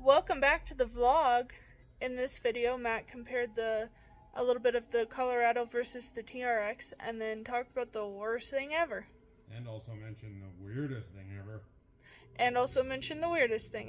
Welcome back to the vlog. In this video, Matt compared a little bit of the Colorado versus the TRX and then talked about the worst thing ever. And also mentioned the weirdest thing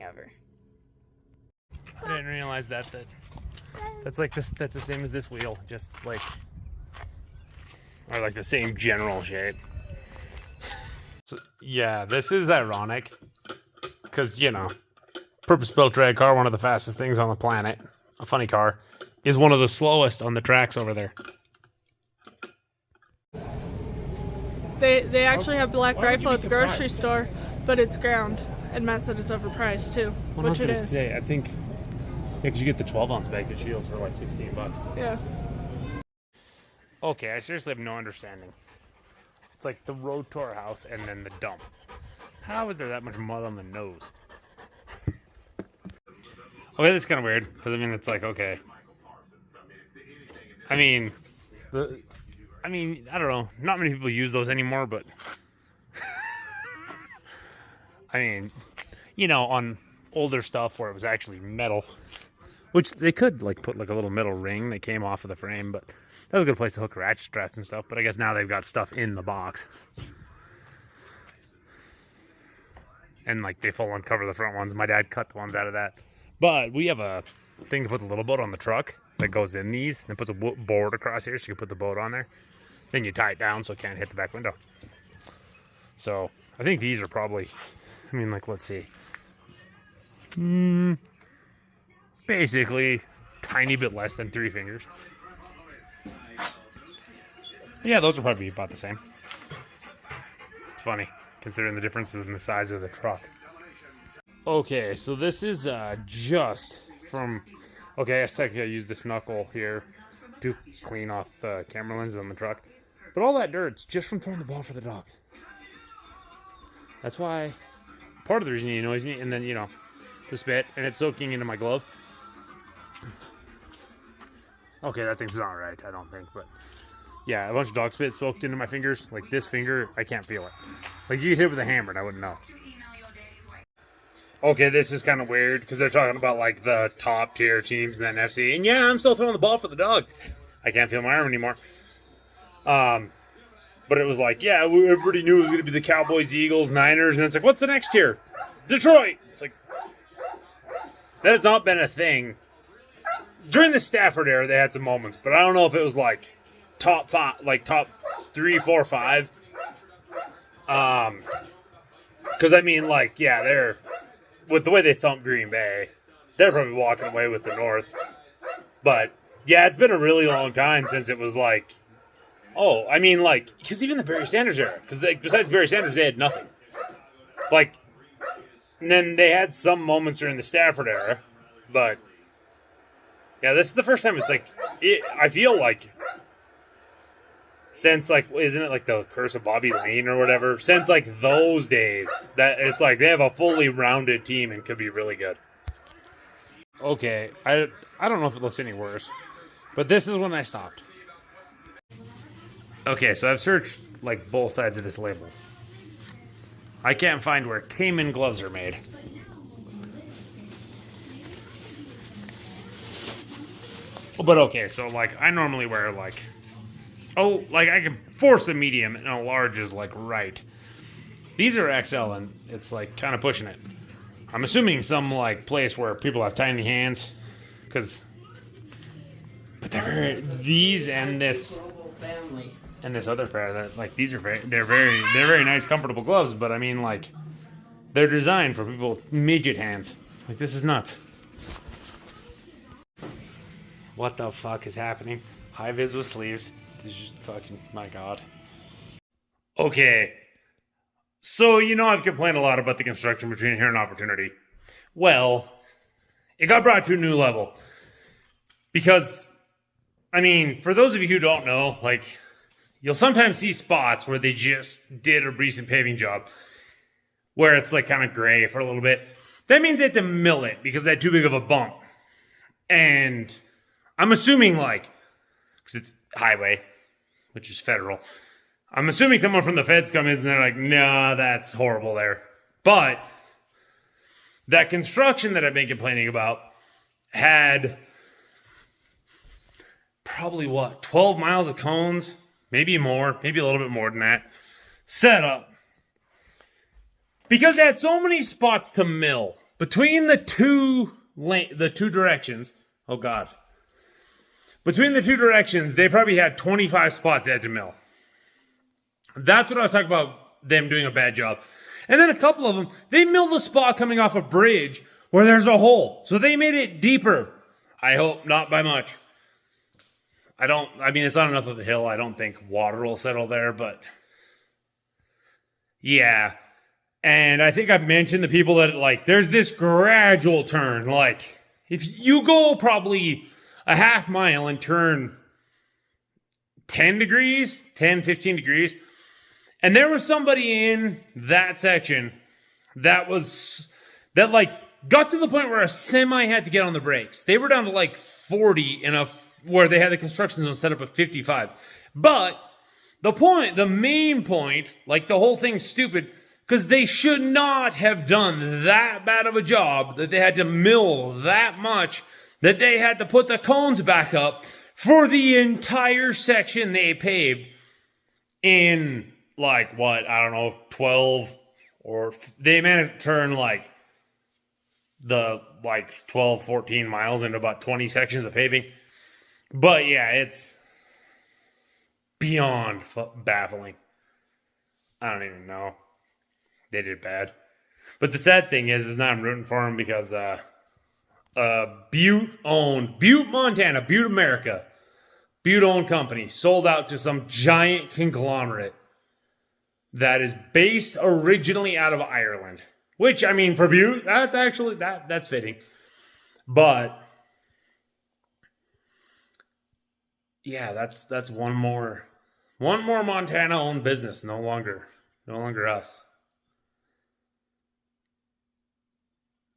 ever. I didn't realize that's like this. That's the same as this wheel, just like, or like the same general shape. So, yeah, this is ironic because, you know, purpose-built drag car, one of the fastest things on the planet, a funny car, is one of the slowest on the tracks over there. They actually have Black Rifle at the grocery store, but it's ground. And Matt said it's overpriced too, which it is. I think, because you get the 12-ounce bag that shields for like $16. Yeah. Okay, I seriously have no understanding. It's like the road to our house and then the dump. How is there that much mud on the nose? Okay, this is kind of weird, because I mean, it's like, okay. I mean, I don't know. Not many people use those anymore, but I mean, you know, on older stuff where it was actually metal, which they could like put like a little metal ring that came off of the frame, but that was a good place to hook ratchet straps and stuff. But I guess now they've got stuff in the box, and like they full uncover the front ones. My dad cut the ones out of that, but we have a thing to put the little boat on the truck that goes in these and puts a board across here so you can put the boat on there. Then you tie it down so it can't hit the back window. So I think these are probably, I mean, like, let's see. Basically, tiny bit less than 3 fingers. Yeah, those are probably about the same. It's funny, considering the differences in the size of the truck. Okay, so this is just from... Okay, I technically used this knuckle here to clean off the camera lenses on the truck. But all that dirt's just from throwing the ball for the dog. That's why... Part of the reason you annoys me, and then, you know, the spit, and it's soaking into my glove. Okay, that thing's not right, I don't think, but... Yeah, a bunch of dog spit soaked into my fingers. Like, this finger, I can't feel it. Like, you get hit with a hammer and I wouldn't know. Okay, this is kind of weird, because they're talking about, like, the top-tier teams in the NFC. And yeah, I'm still throwing the ball for the dog. I can't feel my arm anymore. But it was like, yeah, everybody knew it was going to be the Cowboys, Eagles, Niners, and it's like, what's the next tier? Detroit! It's like, that has not been a thing. During the Stafford era, they had some moments, but I don't know if it was, like, top 5, like, top 3, 4, 5. Because, I mean, like, yeah, they're... With the way they thumped Green Bay, they're probably walking away with the North. But, yeah, it's been a really long time since it was like, oh, I mean, like, because even the Barry Sanders era, because besides Barry Sanders, they had nothing. Like, and then they had some moments during the Stafford era, but, yeah, this is the first time it's like, I feel like, since, like, isn't it like the Curse of Bobby Lane or whatever? Since, like, those days, that it's like they have a fully rounded team and could be really good. Okay, I don't know if it looks any worse, but this is when I stopped. Okay, so I've searched, like, both sides of this label. I can't find where Cayman gloves are made. But okay, so, like, I normally wear, like... Oh, like, I can force a medium and a large is, like, right. These are XL, and it's, like, kind of pushing it. I'm assuming some, like, place where people have tiny hands. Because... But they're very... These and this... And this other pair, that like, these are very nice, comfortable gloves. But, I mean, like, they're designed for people with midget hands. Like, this is nuts. What the fuck is happening? High vis with sleeves. This is just fucking, my God. Okay. So, you know, I've complained a lot about the construction between here and Opportunity. Well, it got brought to a new level. Because, I mean, for those of you who don't know, like, you'll sometimes see spots where they just did a recent paving job where it's, like, kind of gray for a little bit. That means they have to mill it because they had too big of a bump. And I'm assuming, like, because it's highway, which is federal. I'm assuming someone from the feds come in and they're like, nah, that's horrible there. But that construction that I've been complaining about had probably 12 miles of cones, maybe more, maybe a little bit more than that, set up. Because they had so many spots to mill between the two directions. Oh God. Between the two directions, they probably had 25 spots they had to mill. That's what I was talking about, them doing a bad job. And then a couple of them, they milled a spot coming off a bridge where there's a hole. So they made it deeper. I hope not by much. It's not enough of a hill. I don't think water will settle there, but yeah. And I think I've mentioned the people that, like, there's this gradual turn. Like, if you go probably a half mile and turn 10 degrees, 10, 15 degrees, and there was somebody in that section that got to the point where a semi had to get on the brakes. They were down to like 40 where they had the construction zone set up at 55. But the main point, like the whole thing's stupid, because they should not have done that bad of a job that they had to mill that much, that they had to put the cones back up for the entire section they paved in, 12, or they managed to turn 12, 14 miles into about 20 sections of paving. But yeah, it's beyond baffling. I don't even know. They did bad. But the sad thing is now I'm rooting for them because Butte, Montana, Butte, America, Butte-owned company sold out to some giant conglomerate that is based originally out of Ireland. Which, I mean, for Butte, that's actually, that's fitting. But yeah, that's one more Montana-owned business. No longer us.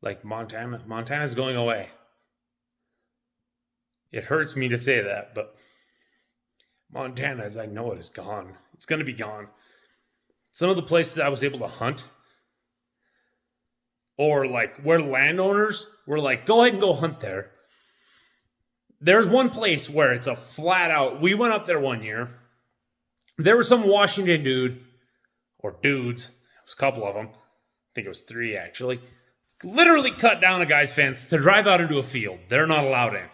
Like Montana's going away. It hurts me to say that, but Montana, as I know it, is gone. It's going to be gone. Some of the places I was able to hunt, or where landowners were like, go ahead and go hunt there. There's one place where it's a flat out. We went up there one year. There was some Washington dude, or dudes, it was a couple of them. I think it was 3 actually. Literally cut down a guy's fence to drive out into a field. They're not allowed in.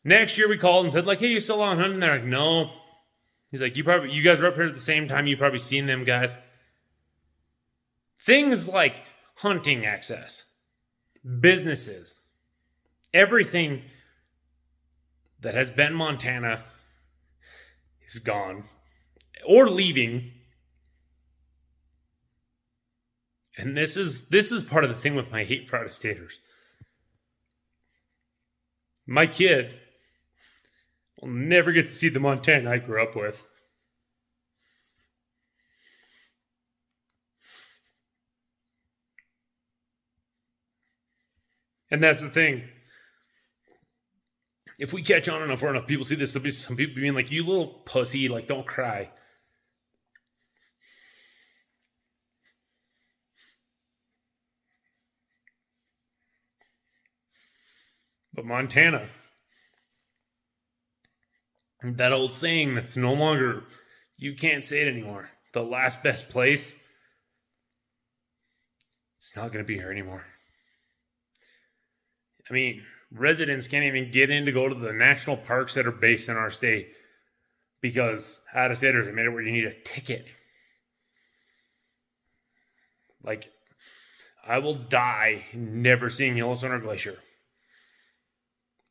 Next year we called and said, hey, you still on hunting? They're like, no. He's like, you guys were up here at the same time. You probably seen them guys. Things like hunting access, businesses, everything that has been Montana is gone or leaving. And this is part of the thing with my hate for out-of-staters. My kid will never get to see the Montana I grew up with. And that's the thing. If we catch on enough or enough people see this, there'll be some people being like, you little pussy, don't cry. But Montana, that old saying that's no longer, you can't say it anymore. The last best place, it's not going to be here anymore. I mean, residents can't even get in to go to the national parks that are based in our state because out-of-staters have made it where you need a ticket. I will die never seeing Yellowstone or Glacier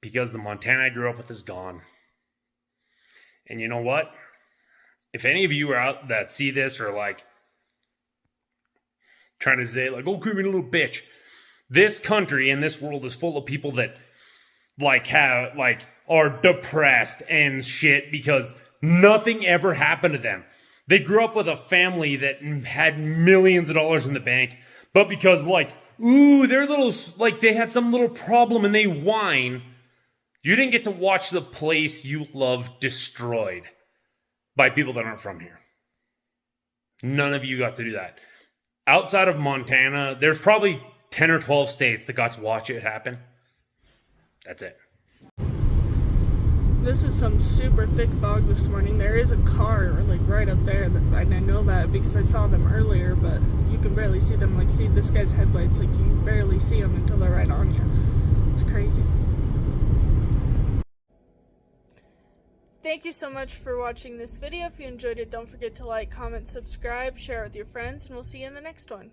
because the Montana I grew up with is gone. And you know what? If any of you are out that see this or trying to say oh, creepy little bitch, this country and this world is full of people that are depressed and shit because nothing ever happened to them. They grew up with a family that had millions of dollars in the bank, but because they're little, they had some little problem and they whine, you didn't get to watch the place you love destroyed by people that aren't from here. None of you got to do that. Outside of Montana, there's probably 10 or 12 states that got to watch it happen. That's it. This is some super thick fog this morning. There is a car like right up there, and I know that because I saw them earlier, but you can barely see them. Like, see this guy's headlights, like you barely see them until they're right on you. It's crazy. Thank you so much for watching this video. If you enjoyed it, don't forget to like, comment, subscribe, share it with your friends, and we'll see you in the next one.